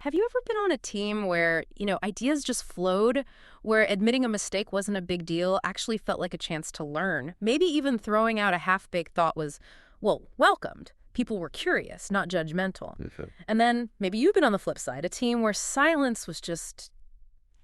Have you ever been on a team where, ideas just flowed, where admitting a mistake wasn't a big deal, actually felt like a chance to learn? Maybe even throwing out a half-baked thought was, well, welcomed. People were curious, not judgmental. Mhm. And then maybe you've been on the flip side, a team where silence was just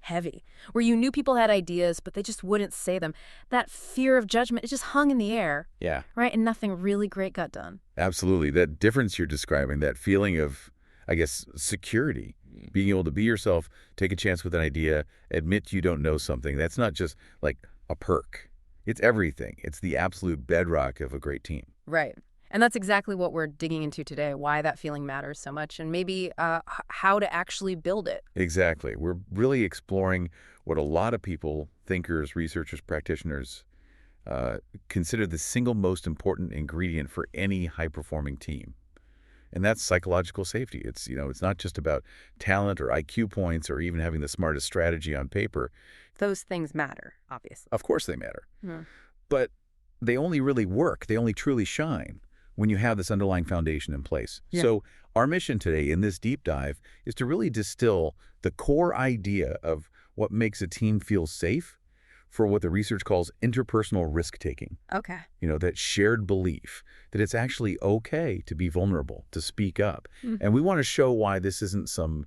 heavy, where you knew people had ideas, but they just wouldn't say them. That fear of judgment, it just hung in the air, Yeah, right? And nothing really great got done. absolutely. That difference you're describing, that feeling of, I guess, security, being able to be yourself, take a chance with an idea, admit you don't know something, that's not just like a perk. It's everything. It's the absolute bedrock of a great team. Right. And that's exactly what we're digging into today, why that feeling matters so much, and maybe how to actually build it. Exactly. We're really exploring what a lot of people, thinkers, researchers, practitioners, consider the single most important ingredient for any high-performing team. And that's psychological safety. It's not just about talent or IQ points or even having the smartest strategy on paper. Those things matter, obviously. Of course they matter. Hmm. But they only really work. They only truly shine when you have this underlying foundation in place. Yeah. So our mission today in this deep dive is to really distill the core idea of what makes a team feel safe for what the research calls interpersonal risk-taking. Okay. That shared belief that it's actually okay to be vulnerable, to speak up. Mhm. And we want to show why this isn't some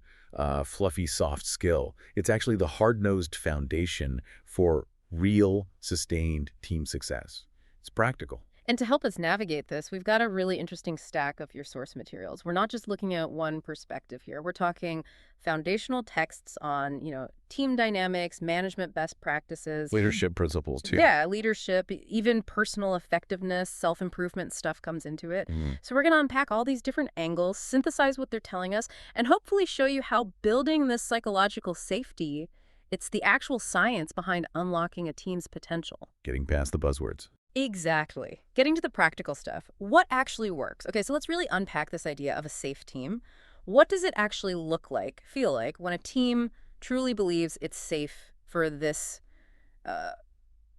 fluffy, soft skill. It's actually the hard-nosed foundation for real, sustained team success. It's practical. And to help us navigate this, we've got a really interesting stack of your source materials. We're not just looking at one perspective here. We're talking foundational texts on, team dynamics, management best practices. Leadership principles, too. Yeah, leadership, even personal effectiveness, self-improvement stuff comes into it. Mhm. So we're going to unpack all these different angles, synthesize what they're telling us, and hopefully show you how building this psychological safety, it's the actual science behind unlocking a team's potential. Getting past the buzzwords. Exactly. Getting to the practical stuff. What actually works? Okay, so let's really unpack this idea of a safe team. What does it actually look like, feel like, when a team truly believes it's safe for this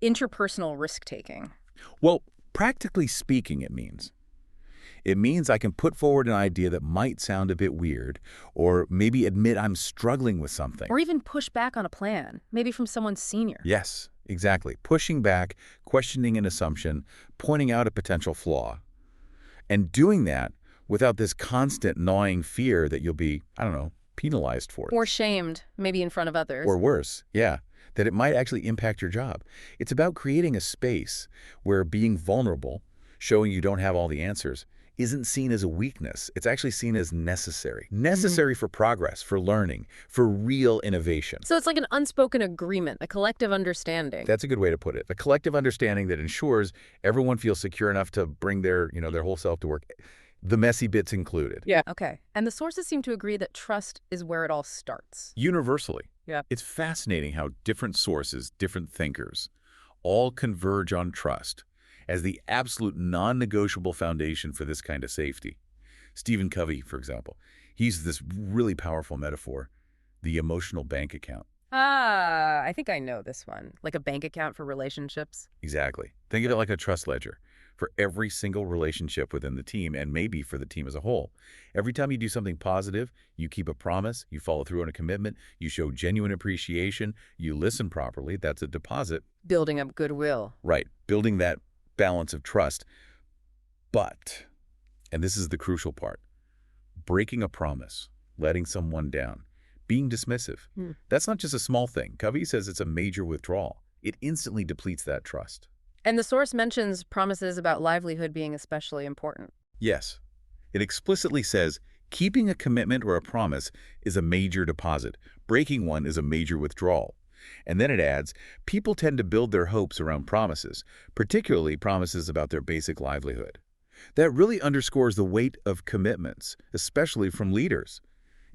interpersonal risk-taking? Well, practically speaking, it means I can put forward an idea that might sound a bit weird, or maybe admit I'm struggling with something. Or even push back on a plan, maybe from someone senior. Yes, exactly. Pushing back, questioning an assumption, pointing out a potential flaw. And doing that without this constant gnawing fear that you'll be, penalized for it. Or shamed, maybe in front of others. Or worse, yeah, that it might actually impact your job. It's about creating a space where being vulnerable, showing you don't have all the answers, isn't seen as a weakness. It's actually seen as necessary. Necessary for progress, for learning, for real innovation. So it's like an unspoken agreement, a collective understanding. That's a good way to put it. A collective understanding that ensures everyone feels secure enough to bring their whole self to work, the messy bits included. Yeah. Okay. And the sources seem to agree that trust is where it all starts. Universally. Yeah. It's fascinating how different sources, different thinkers, all converge on trust as the absolute non-negotiable foundation for this kind of safety. Stephen Covey, for example, he's this really powerful metaphor, the emotional bank account. I think I know this one. Like a bank account for relationships. Exactly. Think of it like a trust ledger for every single relationship within the team and maybe for the team as a whole. Every time you do something positive, you keep a promise, you follow through on a commitment, you show genuine appreciation, you listen properly, that's a deposit. Building up goodwill. Right. Building that balance of trust. But, and this is the crucial part, breaking a promise, letting someone down, being dismissive. That's not just a small thing. Covey says it's a major withdrawal. It instantly depletes that trust. And the source mentions promises about livelihood being especially important. Yes. It explicitly says keeping a commitment or a promise is a major deposit. Breaking one is a major withdrawal. And then it adds, people tend to build their hopes around promises, particularly promises about their basic livelihood. That really underscores the weight of commitments, especially from leaders.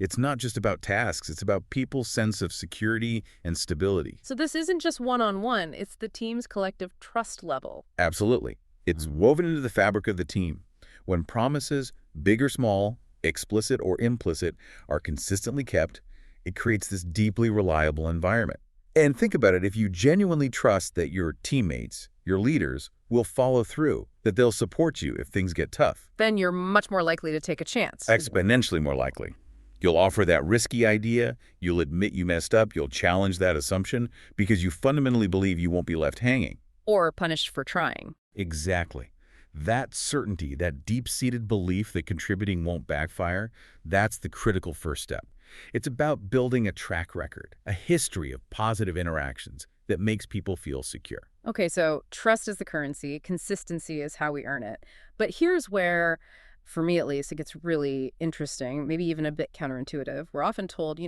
It's not just about tasks, it's about people's sense of security and stability. So this isn't just one-on-one, it's the team's collective trust level. Absolutely. It's woven into the fabric of the team. When promises, big or small, explicit or implicit, are consistently kept, it creates this deeply reliable environment. And think about it, if you genuinely trust that your teammates, your leaders, will follow through, that they'll support you if things get tough. Then you're much more likely to take a chance. Exponentially more likely. You'll offer that risky idea, you'll admit you messed up, you'll challenge that assumption because you fundamentally believe you won't be left hanging. Or punished for trying. Exactly. That certainty, that deep-seated belief that contributing won't backfire, that's the critical first step. It's about building a track record, a history of positive interactions that makes people feel secure. Okay, so trust is the currency, consistency is how we earn it. But here's where, for me at least, it gets really interesting, maybe even a bit counterintuitive. We're often told,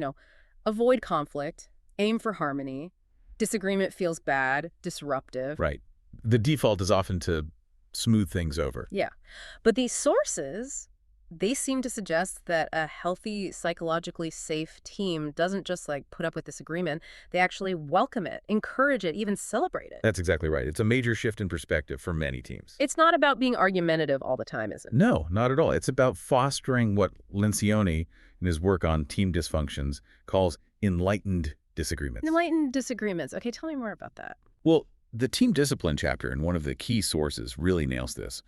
avoid conflict, aim for harmony, disagreement feels bad, disruptive. Right. The default is often to smooth things over. Yeah. But these sources, they seem to suggest that a healthy, psychologically safe team doesn't just put up with disagreement. They actually welcome it, encourage it, even celebrate it. That's exactly right. It's a major shift in perspective for many teams. It's not about being argumentative all the time, is it? No, not at all. It's about fostering what Lencioni, in his work on team dysfunctions, calls enlightened disagreements. Enlightened disagreements. Okay, tell me more about that. Well, the team discipline chapter in one of the key sources really nails this.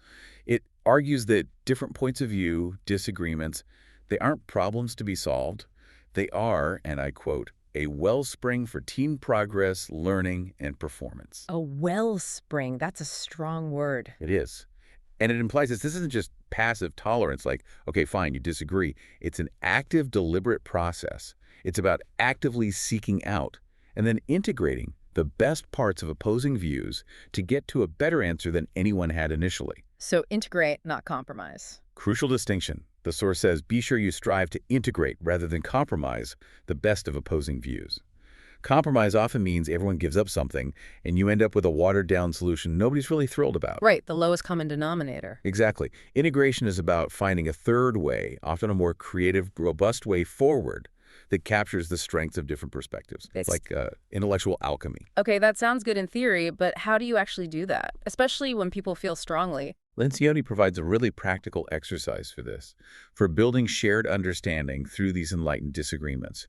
It argues that different points of view, disagreements, they aren't problems to be solved. They are, and I quote, a wellspring for team progress, learning, and performance. A wellspring. That's a strong word. It is. And it implies this isn't just passive tolerance, like, okay, fine, you disagree. It's an active, deliberate process. It's about actively seeking out and then integrating the best parts of opposing views to get to a better answer than anyone had initially. So integrate, not compromise. Crucial distinction. The source says, be sure you strive to integrate rather than compromise the best of opposing views. Compromise often means everyone gives up something and you end up with a watered-down solution nobody's really thrilled about. Right, the lowest common denominator. Exactly. Integration is about finding a third way, often a more creative, robust way forward that captures the strengths of different perspectives. It's like intellectual alchemy. Okay, that sounds good in theory, but how do you actually do that? Especially when people feel strongly. Lencioni provides a really practical exercise for this, for building shared understanding through these enlightened disagreements.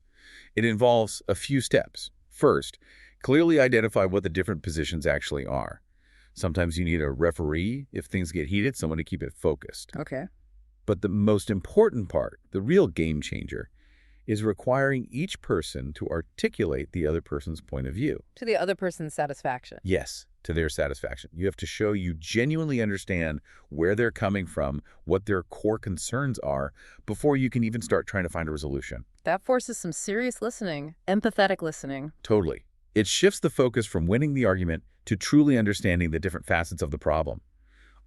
It involves a few steps. First, clearly identify what the different positions actually are. Sometimes you need a referee if things get heated, someone to keep it focused. Okay. But the most important part, the real game changer, is requiring each person to articulate the other person's point of view. To the other person's satisfaction. Yes, to their satisfaction. You have to show you genuinely understand where they're coming from, what their core concerns are, before you can even start trying to find a resolution. That forces some serious listening, empathetic listening. Totally. It shifts the focus from winning the argument to truly understanding the different facets of the problem.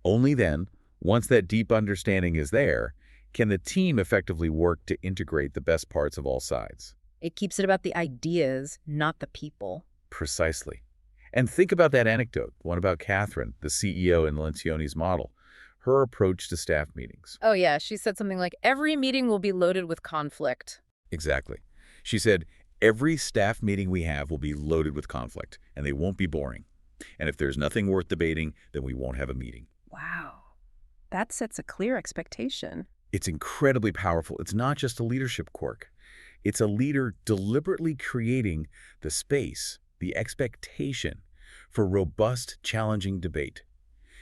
Only then, once that deep understanding is there, can the team effectively work to integrate the best parts of all sides. It keeps it about the ideas, not the people. Precisely. And think about that anecdote, one about Catherine, the CEO in Lencioni's model, her approach to staff meetings. Oh yeah, she said something like, every meeting will be loaded with conflict. Exactly. She said, every staff meeting we have will be loaded with conflict, and they won't be boring. And if there's nothing worth debating, then we won't have a meeting. Wow. That sets a clear expectation. It's incredibly powerful. It's not just a leadership quirk. It's a leader deliberately creating the space, the expectation for robust, challenging debate.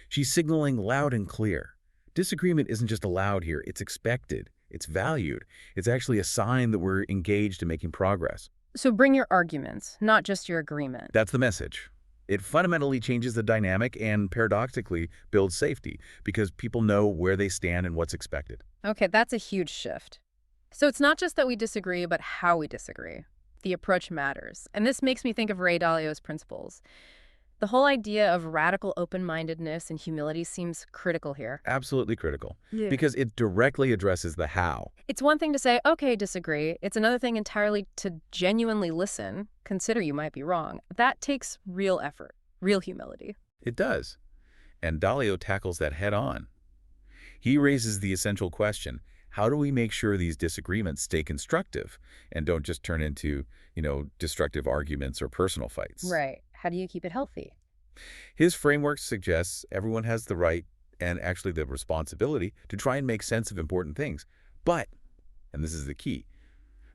She's signaling loud and clear. Disagreement isn't just allowed here. It's expected. It's valued. It's actually a sign that we're engaged in making progress. So bring your arguments, not just your agreement. That's the message. It fundamentally changes the dynamic and, paradoxically, builds safety because people know where they stand and what's expected. Okay, that's a huge shift. So it's not just that we disagree, but how we disagree. The approach matters. And this makes me think of Ray Dalio's principles. The whole idea of radical open-mindedness and humility seems critical here. Absolutely critical. Yeah. Because it directly addresses the how. It's one thing to say, okay, disagree. It's another thing entirely to genuinely listen, consider you might be wrong. That takes real effort, real humility. It does. And Dalio tackles that head on. He raises the essential question, how do we make sure these disagreements stay constructive and don't just turn into, destructive arguments or personal fights? Right. How do you keep it healthy? His framework suggests everyone has the right and actually the responsibility to try and make sense of important things. But, and this is the key,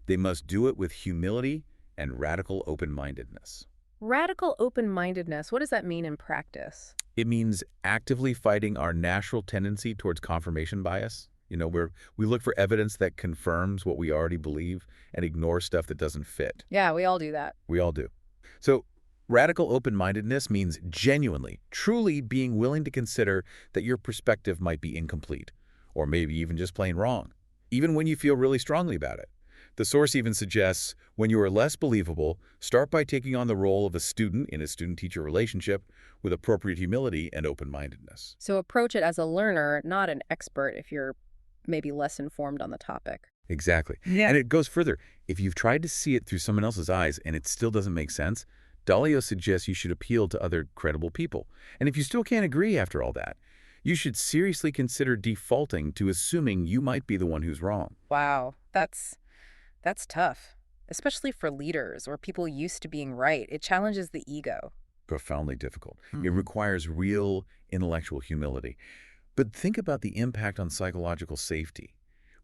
they must do it with humility and radical open-mindedness. Radical open-mindedness, what does that mean in practice? It means actively fighting our natural tendency towards confirmation bias. where we look for evidence that confirms what we already believe and ignore stuff that doesn't fit. Yeah, we all do that. We all do. So radical open-mindedness means genuinely, truly being willing to consider that your perspective might be incomplete, or maybe even just plain wrong, even when you feel really strongly about it. The source even suggests when you are less believable, start by taking on the role of a student in a student-teacher relationship with appropriate humility and open-mindedness. So approach it as a learner, not an expert if you're maybe less informed on the topic. Exactly. Yeah. And it goes further. If you've tried to see it through someone else's eyes and it still doesn't make sense, Dalio suggests you should appeal to other credible people. And if you still can't agree after all that, you should seriously consider defaulting to assuming you might be the one who's wrong. Wow, that's tough, especially for leaders or people used to being right. It challenges the ego. Profoundly difficult. It requires real intellectual humility. But think about the impact on psychological safety.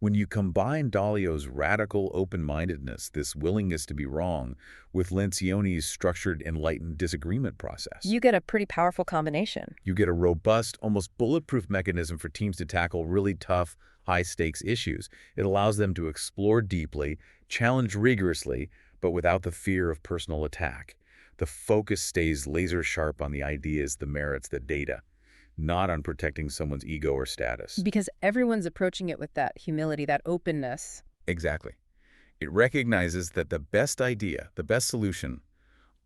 When you combine Dalio's radical open-mindedness, this willingness to be wrong, with Lencioni's structured, enlightened disagreement process, You get a pretty powerful combination. you get a robust, almost bulletproof mechanism for teams to tackle really tough, high-stakes issues. It allows them to explore deeply, challenge rigorously, but without the fear of personal attack. The focus stays laser-sharp on the ideas, the merits, the data, not on protecting someone's ego or status. Because everyone's approaching it with that humility, that openness. Exactly. It recognizes that the best idea, the best solution,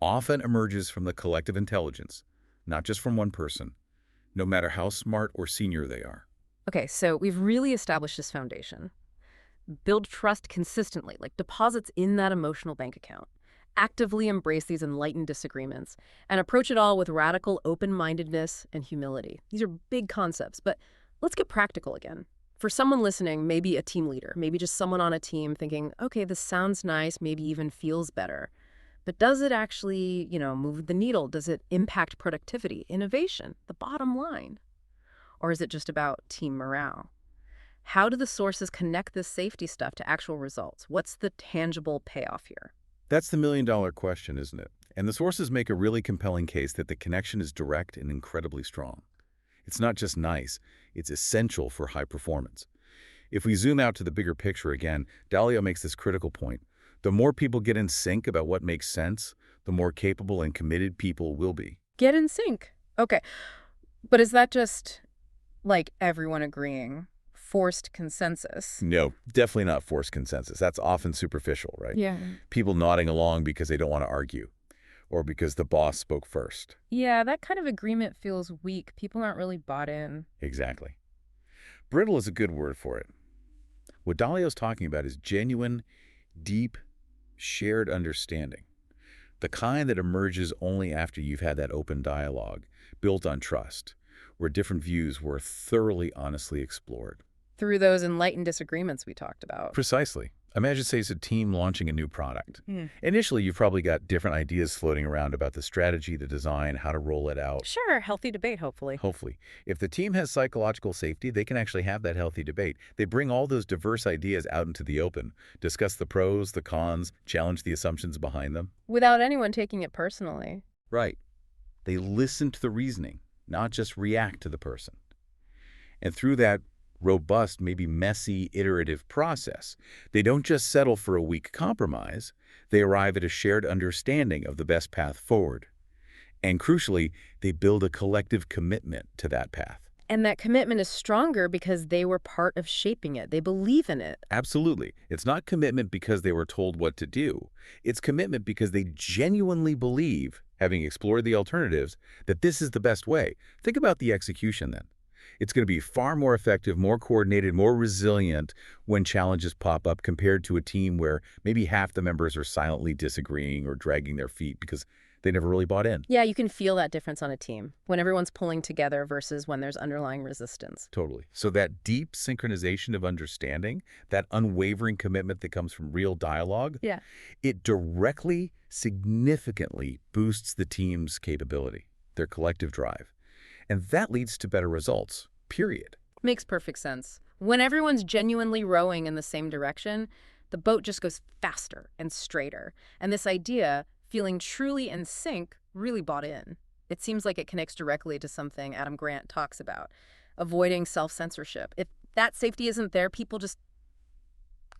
often emerges from the collective intelligence, not just from one person, no matter how smart or senior they are. Okay, so we've really established this foundation. Build trust consistently, like deposits in that emotional bank account. Actively embrace these enlightened disagreements and approach it all with radical open-mindedness and humility. These are big concepts, but let's get practical again. For someone listening, maybe a team leader, maybe just someone on a team thinking, okay, this sounds nice, maybe even feels better. But does it actually, move the needle? Does it impact productivity, innovation, the bottom line? Or is it just about team morale? How do the sources connect this safety stuff to actual results? What's the tangible payoff here? That's the million-dollar question, isn't it? And the sources make a really compelling case that the connection is direct and incredibly strong. It's not just nice, it's essential for high performance. If we zoom out to the bigger picture again, Dalio makes this critical point. The more people get in sync about what makes sense, the more capable and committed people will be. Get in sync. Okay. But is that just like everyone agreeing? Forced consensus? No, definitely not forced consensus. That's often superficial, right? Yeah. People nodding along because they don't want to argue, or because the boss spoke first. Yeah, that kind of agreement feels weak. People aren't really bought in. Exactly. Brittle is a good word for it. What Dalio's talking about is genuine, deep, shared understanding. The kind that emerges only after you've had that open dialogue, built on trust, where different views were thoroughly, honestly explored. Through those enlightened disagreements we talked about. Precisely. Imagine, say, it's a team launching a new product. Initially, you've probably got different ideas floating around about the strategy, the design, how to roll it out. Sure, healthy debate, hopefully. Hopefully. If the team has psychological safety, they can actually have that healthy debate. They bring all those diverse ideas out into the open, discuss the pros, the cons, challenge the assumptions behind them. Without anyone taking it personally. Right. They listen to the reasoning, not just react to the person. And through that robust, maybe messy, iterative process, they don't just settle for a weak compromise, they arrive at a shared understanding of the best path forward. And crucially, they build a collective commitment to that path. And that commitment is stronger because they were part of shaping it. They believe in it. Absolutely. It's not commitment because they were told what to do. It's commitment because they genuinely believe, having explored the alternatives, that this is the best way. Think about the execution then. It's going to be far more effective, more coordinated, more resilient when challenges pop up compared to a team where maybe half the members are silently disagreeing or dragging their feet because they never really bought in. Yeah, you can feel that difference on a team when everyone's pulling together versus when there's underlying resistance. Totally. So that deep synchronization of understanding, that unwavering commitment that comes from real dialogue, Yeah. it directly, significantly boosts the team's capability, their collective drive. And that leads to better results, period. Makes perfect sense. When everyone's genuinely rowing in the same direction, the boat just goes faster and straighter. And this idea, feeling truly in sync, really bought in. It seems like it connects directly to something Adam Grant talks about, avoiding self-censorship. If that safety isn't there, people just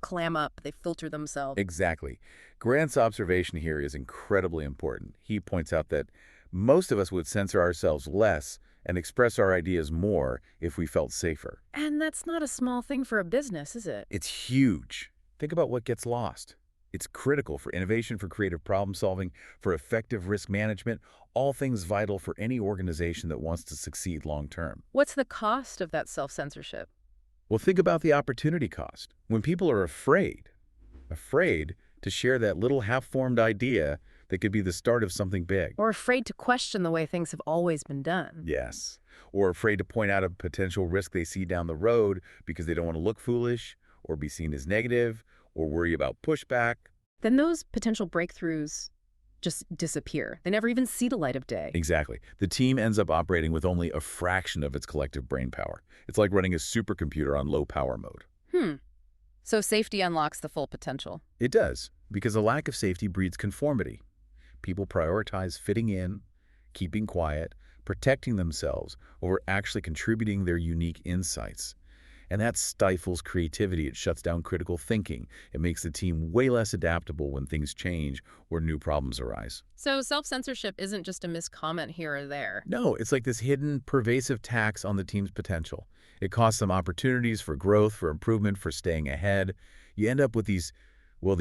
clam up, they filter themselves. Exactly. Grant's observation here is incredibly important. He points out that most of us would censor ourselves less and express our ideas more if we felt safer. And that's not a small thing for a business, is it? It's huge. Think about what gets lost. It's critical for innovation, for creative problem solving, for effective risk management, all things vital for any organization that wants to succeed long term. What's the cost of that self-censorship? Well, think about the opportunity cost. When people are afraid to share that little half-formed idea that could be the start of something big. Or afraid to question the way things have always been done. Yes. Or afraid to point out a potential risk they see down the road because they don't want to look foolish or be seen as negative or worry about pushback. Then those potential breakthroughs just disappear. They never even see the light of day. Exactly. The team ends up operating with only a fraction of its collective brain power. It's like running a supercomputer on low power mode. So safety unlocks the full potential. It does, because a lack of safety breeds conformity. People prioritize fitting in, keeping quiet, protecting themselves over actually contributing their unique insights. And that stifles creativity. It shuts down critical thinking. It makes the team way less adaptable when things change or new problems arise. So self-censorship isn't just a miscomment here or there. No, it's like this hidden, pervasive tax on the team's potential. It costs them opportunities for growth, for improvement, for staying ahead. You end up with these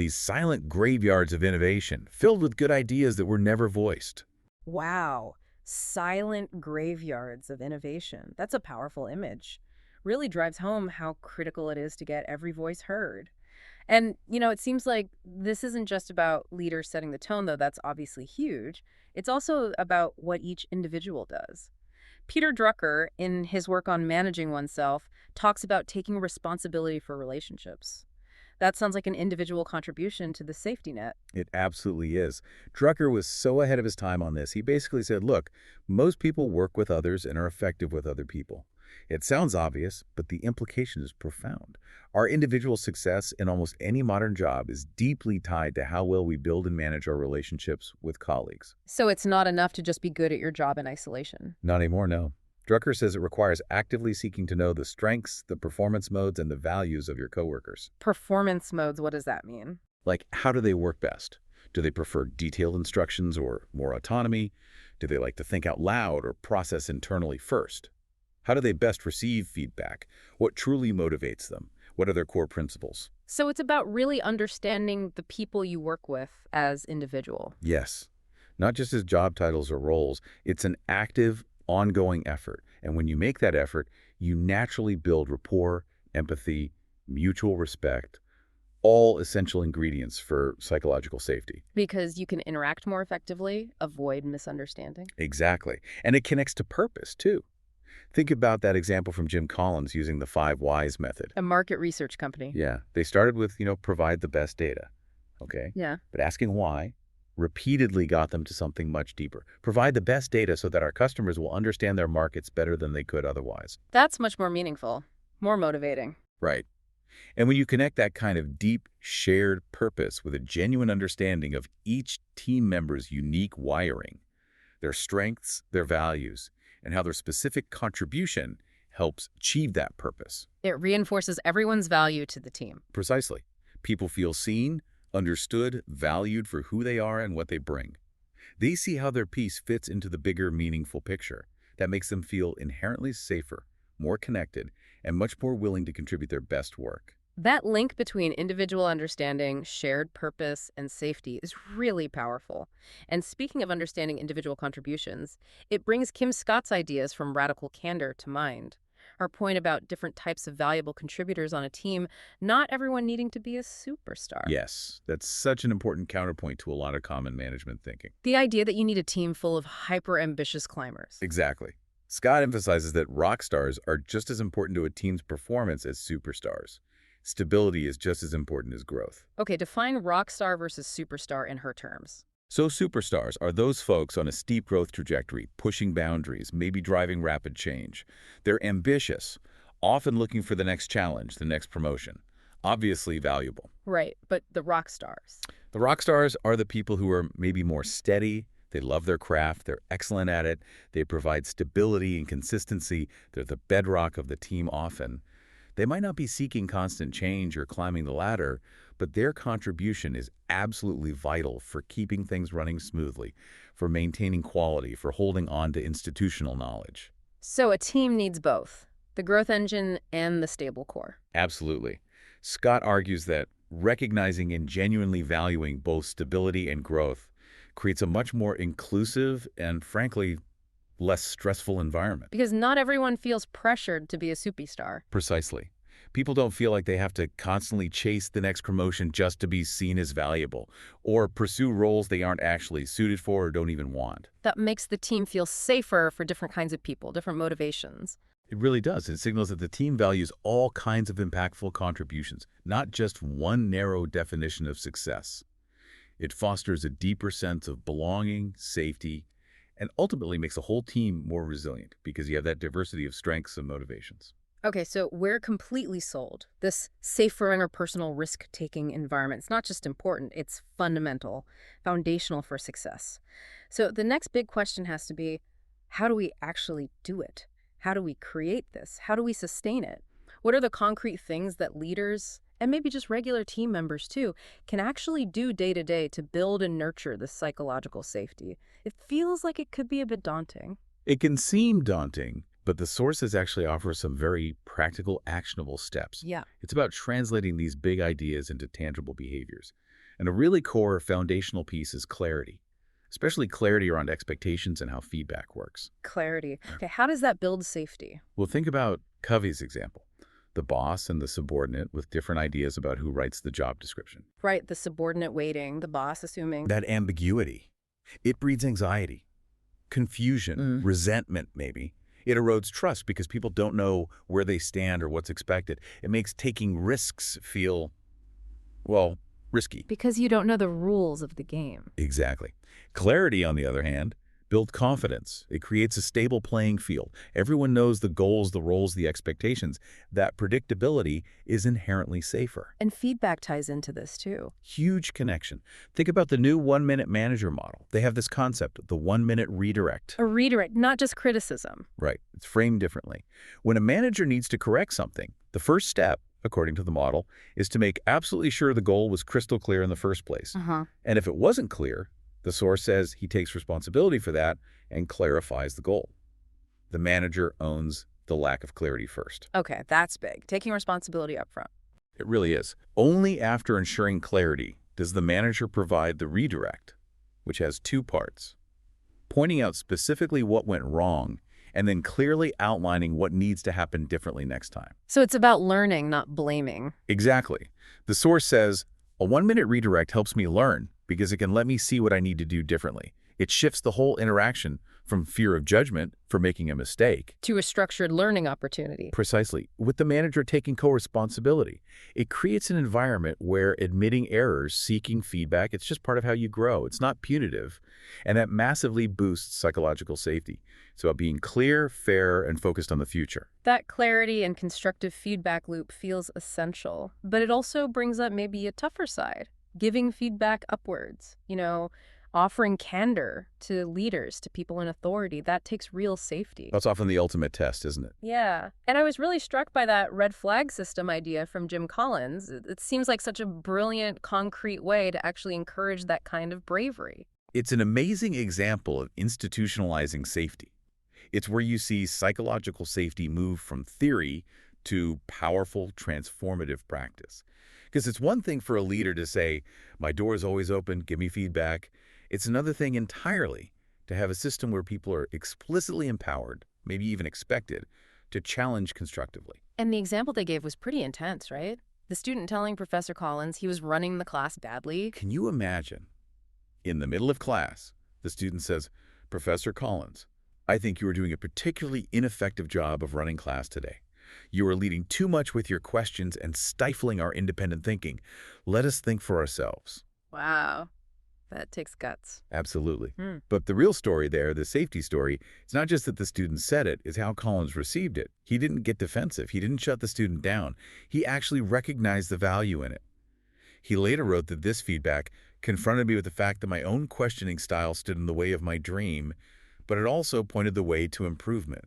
silent graveyards of innovation, filled with good ideas that were never voiced. Wow. Silent graveyards of innovation. That's a powerful image. Really drives home how critical it is to get every voice heard. And, it seems like this isn't just about leaders setting the tone, though that's obviously huge. It's also about what each individual does. Peter Drucker, in his work on managing oneself, talks about taking responsibility for relationships. That sounds like an individual contribution to the safety net. It absolutely is. Drucker was so ahead of his time on this. He basically said, look, most people work with others and are effective with other people. It sounds obvious, but the implication is profound. Our individual success in almost any modern job is deeply tied to how well we build and manage our relationships with colleagues. So it's not enough to just be good at your job in isolation. Not anymore, no. Drucker says it requires actively seeking to know the strengths, the performance modes, and the values of your coworkers. Performance modes, what does that mean? Like, how do they work best? Do they prefer detailed instructions or more autonomy? Do they like to think out loud or process internally first? How do they best receive feedback? What truly motivates them? What are their core principles? So it's about really understanding the people you work with as individual. Yes. Not just as job titles or roles. It's an active, ongoing effort. And when you make that effort, you naturally build rapport, empathy, mutual respect, all essential ingredients for psychological safety. Because you can interact more effectively, avoid misunderstanding. Exactly. And it connects to purpose, too. Think about that example from Jim Collins using the 5 Whys method. A market research company. Yeah. They started with, provide the best data. Okay? Yeah. But asking why repeatedly got them to something much deeper. Provide the best data so that our customers will understand their markets better than they could otherwise. That's much more meaningful, more motivating. Right. And when you connect that kind of deep, shared purpose with a genuine understanding of each team member's unique wiring, their strengths, their values, and how their specific contribution helps achieve that purpose. It reinforces everyone's value to the team. Precisely. People feel seen, understood, valued for who they are and what they bring. They see how their piece fits into the bigger, meaningful picture. That makes them feel inherently safer, more connected, and much more willing to contribute their best work. That link between individual understanding, shared purpose, and safety is really powerful. And speaking of understanding individual contributions, it brings Kim Scott's ideas from radical candor to mind. Her point about different types of valuable contributors on a team, not everyone needing to be a superstar. Yes, that's such an important counterpoint to a lot of common management thinking. The idea that you need a team full of hyper-ambitious climbers. Exactly. Scott emphasizes that rock stars are just as important to a team's performance as superstars. Stability is just as important as growth. Okay, define rock star versus superstar in her terms. So superstars are those folks on a steep growth trajectory, pushing boundaries, maybe driving rapid change. They're ambitious, often looking for the next challenge, the next promotion. Obviously valuable. Right, but the rock stars. The rock stars are the people who are maybe more steady. They love their craft. They're excellent at it. They provide stability and consistency. They're the bedrock of the team often. They might not be seeking constant change or climbing the ladder, but their contribution is absolutely vital for keeping things running smoothly, for maintaining quality, for holding on to institutional knowledge. So a team needs both, the growth engine and the stable core. Absolutely. Scott argues that recognizing and genuinely valuing both stability and growth creates a much more inclusive and, frankly, less stressful environment. Because not everyone feels pressured to be a superstar. Precisely. People don't feel like they have to constantly chase the next promotion just to be seen as valuable, or pursue roles they aren't actually suited for or don't even want. That makes the team feel safer for different kinds of people, different motivations. It really does. It signals that the team values all kinds of impactful contributions, not just one narrow definition of success. It fosters a deeper sense of belonging, safety, and ultimately makes the whole team more resilient because you have that diversity of strengths and motivations. Okay, so we're completely sold. This safer interpersonal risk-taking environment, it's not just important, it's fundamental, foundational for success. So the next big question has to be, how do we actually do it? How do we create this? How do we sustain it? What are the concrete things that leaders, and maybe just regular team members too, can actually do day to day to build and nurture this psychological safety? It feels like it could be a bit daunting. It can seem daunting, but the sources actually offer some very practical, actionable steps. Yeah. It's about translating these big ideas into tangible behaviors. And a really core foundational piece is clarity, especially clarity around expectations and how feedback works. Clarity. Okay, how does that build safety? Well, think about Covey's example. The boss and the subordinate with different ideas about who writes the job description. Right, the subordinate waiting, the boss assuming. That ambiguity, it breeds anxiety, confusion, resentment maybe. It erodes trust because people don't know where they stand or what's expected. It makes taking risks feel, well, risky. Because you don't know the rules of the game. Exactly. Clarity, on the other hand, builds confidence. It creates a stable playing field. Everyone knows the goals, the roles, the expectations. That predictability is inherently safer. And feedback ties into this too. Huge connection. Think about the new one-minute manager model. They have this concept, the one-minute redirect. A redirect, not just criticism. Right. It's framed differently. When a manager needs to correct something, the first step, according to the model, is to make absolutely sure the goal was crystal clear in the first place. And if it wasn't clear, the source says he takes responsibility for that and clarifies the goal. The manager owns the lack of clarity first. Okay, that's big. Taking responsibility up front. It really is. Only after ensuring clarity does the manager provide the redirect, which has two parts: pointing out specifically what went wrong and then clearly outlining what needs to happen differently next time. So it's about learning, not blaming. Exactly. The source says, a one-minute redirect helps me learn because it can let me see what I need to do differently. It shifts the whole interaction from fear of judgment for making a mistake To a structured learning opportunity. precisely with the manager taking co-responsibility. It creates an environment where admitting errors, seeking feedback, it's just part of how you grow. It's not punitive, and that massively boosts psychological safety. It's about being clear, fair, and focused on the future. That clarity and constructive feedback loop feels essential, but it also brings up maybe a tougher side. Giving feedback upwards, offering candor to leaders, to people in authority, that takes real safety. That's often the ultimate test, isn't it? Yeah. And I was really struck by that red flag system idea from Jim Collins. It seems like such a brilliant, concrete way to actually encourage that kind of bravery. It's an amazing example of institutionalizing safety. It's where you see psychological safety move from theory to powerful, transformative practice. Because it's one thing for a leader to say, my door is always open, give me feedback. It's another thing entirely to have a system where people are explicitly empowered, maybe even expected, to challenge constructively. And the example they gave was pretty intense, right? The student telling Professor Collins he was running the class badly. Can you imagine? In the middle of class, the student says, Professor Collins, I think you are doing a particularly ineffective job of running class today. You are leading too much with your questions and stifling our independent thinking. Let us think for ourselves. Wow. That takes guts. Absolutely. But the real story there, the safety story, it's not just that the student said it, it's how Collins received it. He didn't get defensive. He didn't shut the student down. He actually recognized the value in it. He later wrote that this feedback confronted me with the fact that my own questioning style stood in the way of my dream, but it also pointed the way to improvement,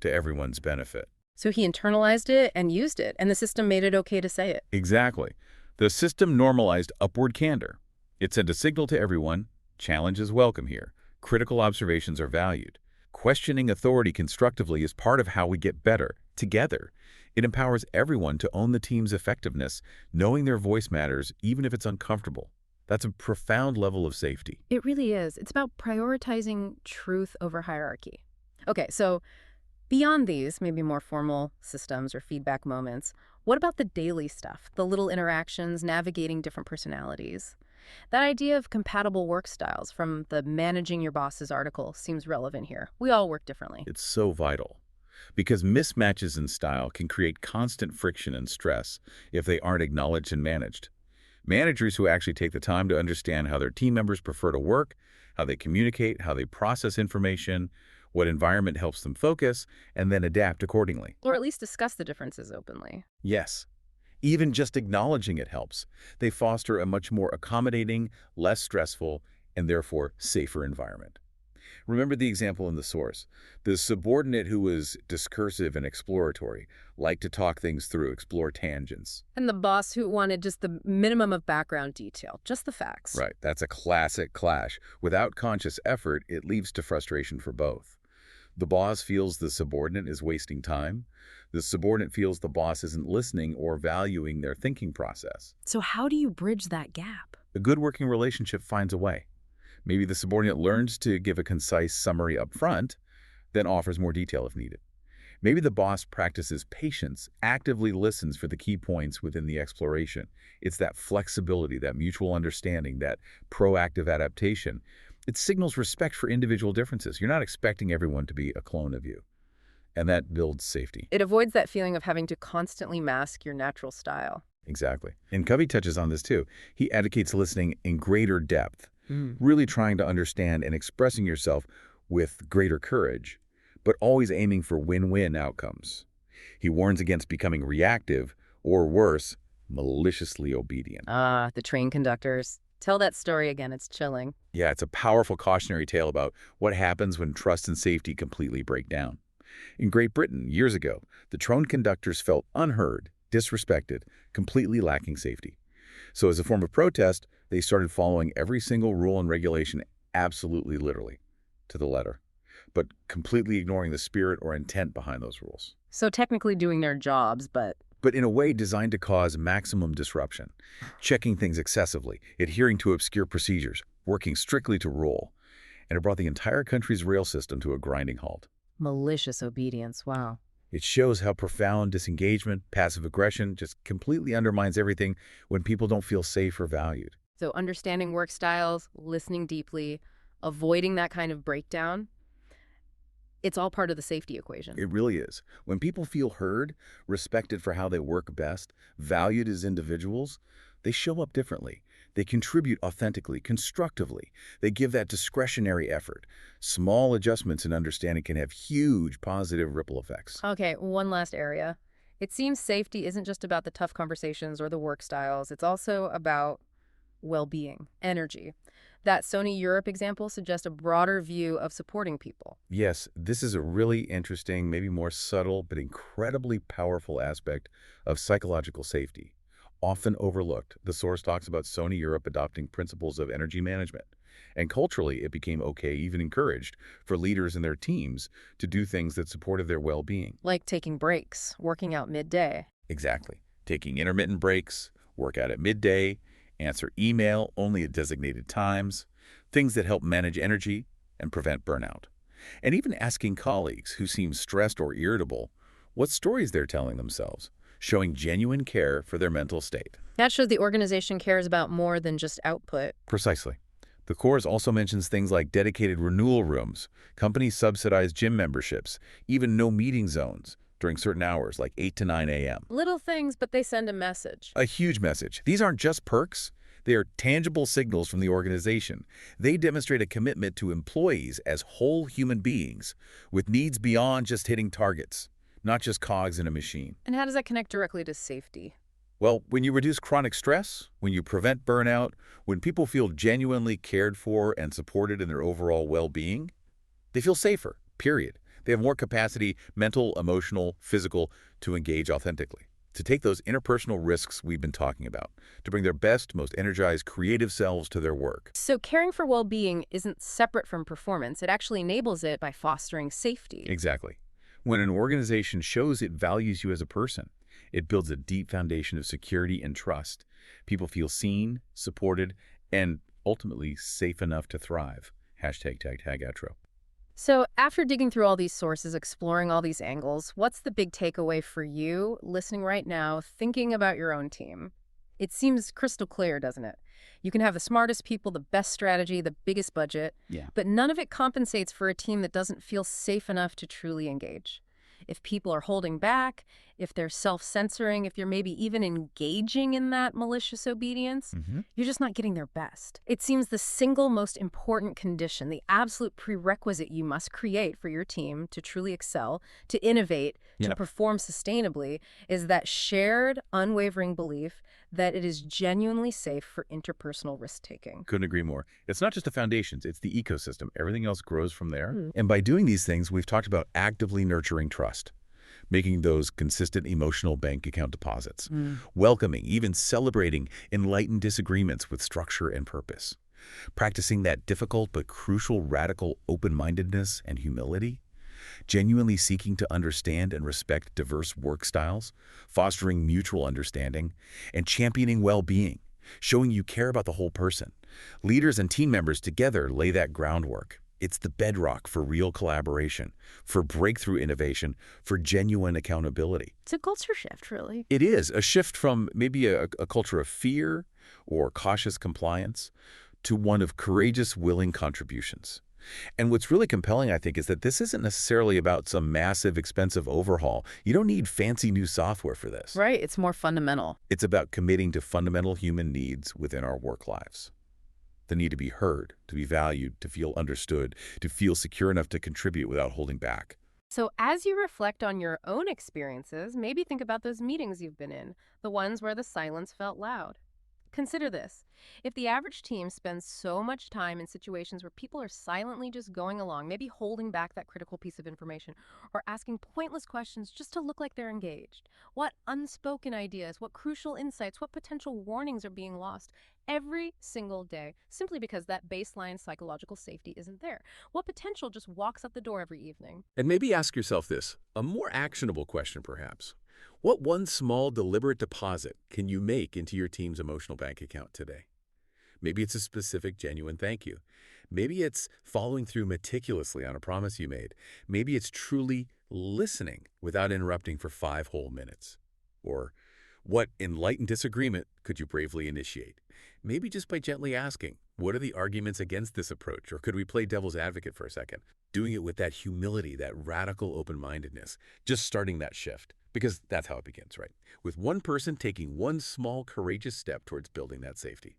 to everyone's benefit. So he internalized it and used it, and the system made it okay to say it. Exactly. The system normalized upward candor. It sent a signal to everyone: challenge is welcome here. Critical observations are valued. Questioning authority constructively is part of how we get better, together. It empowers everyone to own the team's effectiveness, knowing their voice matters, even if it's uncomfortable. That's a profound level of safety. It really is. It's about prioritizing truth over hierarchy. Okay, so beyond these, maybe more formal systems or feedback moments, what about the daily stuff, the little interactions, navigating different personalities? That idea of compatible work styles from the Managing Your Boss's article seems relevant here. We all work differently. It's so vital, because mismatches in style can create constant friction and stress if they aren't acknowledged and managed. Managers who actually take the time to understand how their team members prefer to work, how they communicate, how they process information, what environment helps them focus, and then adapt accordingly. Or at least discuss the differences openly. Yes, even just acknowledging it helps. They foster a much more accommodating, less stressful, and therefore safer environment. Remember the example in the source. The subordinate who was discursive and exploratory, liked to talk things through, explore tangents. And the boss who wanted just the minimum of background detail, just the facts. Right, that's a classic clash. Without conscious effort, it leads to frustration for both. The boss feels the subordinate is wasting time. The subordinate feels the boss isn't listening or valuing their thinking process. So how do you bridge that gap? A good working relationship finds a way. Maybe the subordinate learns to give a concise summary up front, then offers more detail if needed. Maybe the boss practices patience, actively listens for the key points within the exploration. It's that flexibility, that mutual understanding, that proactive adaptation. It signals respect for individual differences. You're not expecting everyone to be a clone of you. And that builds safety. It avoids that feeling of having to constantly mask your natural style. Exactly. And Covey touches on this too. He advocates listening in greater depth, really trying to understand and expressing yourself with greater courage, but always aiming for win-win outcomes. He warns against becoming reactive, or worse, maliciously obedient. Ah, the train conductors. Tell that story again, it's chilling. Yeah, it's a powerful cautionary tale about what happens when trust and safety completely break down. In Great Britain, years ago, the train conductors felt unheard, disrespected, completely lacking safety. So as a form of protest, they started following every single rule and regulation absolutely literally, to the letter, but completely ignoring the spirit or intent behind those rules. So technically doing their jobs, but In a way designed to cause maximum disruption, checking things excessively, adhering to obscure procedures, working strictly to rule. And it brought the entire country's rail system to a grinding halt. malicious obedience, wow. It shows how profound disengagement, passive aggression just completely undermines everything when people don't feel safe or valued. So understanding work styles, listening deeply, avoiding that kind of breakdown, it's all part of the safety equation. It really is. When people feel heard, respected for how they work best, valued as individuals, they show up differently. They contribute authentically, constructively. They give that discretionary effort. Small adjustments in understanding can have huge positive ripple effects. Okay, one last area. It seems safety isn't just about the tough conversations or the work styles. It's also about well-being, energy. That Sony Europe example suggests a broader view of supporting people. Yes, this is a really interesting, maybe more subtle, but incredibly powerful aspect of psychological safety. Often overlooked, the source talks about Sony Europe adopting principles of energy management. And culturally, it became okay, even encouraged, for leaders and their teams to do things that supported their well-being. Like taking breaks, working out midday. Exactly. Taking intermittent breaks, work out at midday, answer email only at designated times, things that help manage energy and prevent burnout. And even asking colleagues who seem stressed or irritable what stories they're telling themselves, showing genuine care for their mental state. That shows the organization cares about more than just output. Precisely. The course also mentions things like dedicated renewal rooms, company-subsidized gym memberships, even no meeting zones during certain hours like 8 to 9 a.m. Little things, but they send a message. A huge message. These aren't just perks. They are tangible signals from the organization. They demonstrate a commitment to employees as whole human beings with needs beyond just hitting targets, not just cogs in a machine. And how does that connect directly to safety? Well, when you reduce chronic stress, when you prevent burnout, when people feel genuinely cared for and supported in their overall well-being, they feel safer, period. They have more capacity, mental, emotional, physical, to engage authentically, to take those interpersonal risks we've been talking about, to bring their best, most energized, creative selves to their work. So caring for well-being isn't separate from performance. It actually enables it by fostering safety. Exactly. When an organization shows it values you as a person, it builds a deep foundation of security and trust. People feel seen, supported, and ultimately safe enough to thrive. Hashtag tag tag outro. So after digging through all these sources, exploring all these angles, what's the big takeaway for you listening right now, thinking about your own team? It seems crystal clear, doesn't it? You can have the smartest people, the best strategy, the biggest budget, Yeah. but none of it compensates for a team that doesn't feel safe enough to truly engage. If people are holding back, if they're self-censoring, if you're maybe even engaging in that malicious obedience, you're just not getting their best. It seems the single most important condition, the absolute prerequisite you must create for your team to truly excel, to innovate, to Yep. perform sustainably, is that shared, unwavering belief that it is genuinely safe for interpersonal risk-taking. Couldn't agree more. It's not just the foundations, it's the ecosystem. Everything else grows from there. Hmm. And by doing these things, we've talked about actively nurturing trust, making those consistent emotional bank account deposits, welcoming, even celebrating enlightened disagreements with structure and purpose, practicing that difficult but crucial radical open-mindedness and humility, genuinely seeking to understand and respect diverse work styles, fostering mutual understanding, and championing well-being, showing you care about the whole person. Leaders and team members together lay that groundwork. It's the bedrock for real collaboration, for breakthrough innovation, for genuine accountability. It's a culture shift, really. It is a shift from maybe a culture of fear or cautious compliance to one of courageous, willing contributions. And what's really compelling, I think, is that this isn't necessarily about some massive, expensive overhaul. You don't need fancy new software for this. Right, it's more fundamental. It's about committing to fundamental human needs within our work lives. The need to be heard, to be valued, to feel understood, to feel secure enough to contribute without holding back. So as you reflect on your own experiences, maybe think about those meetings you've been in, the ones where the silence felt loud. Consider this. If the average team spends so much time in situations where people are silently just going along, maybe holding back that critical piece of information, or asking pointless questions just to look like they're engaged, what unspoken ideas, what crucial insights, what potential warnings are being lost every single day, simply because that baseline psychological safety isn't there? What potential just walks out the door every evening? And maybe ask yourself this, a more actionable question perhaps. What one small deliberate deposit can you make into your team's emotional bank account today? Maybe it's a specific genuine thank you. Maybe it's following through meticulously on a promise you made. Maybe it's truly listening without interrupting for 5 whole minutes. Or what enlightened disagreement could you bravely initiate? Maybe just by gently asking, what are the arguments against this approach? Or could we play devil's advocate for a second? Doing it with that humility, that radical open-mindedness, just starting that shift. Because that's how it begins, right? With one person taking one small, courageous step towards building that safety.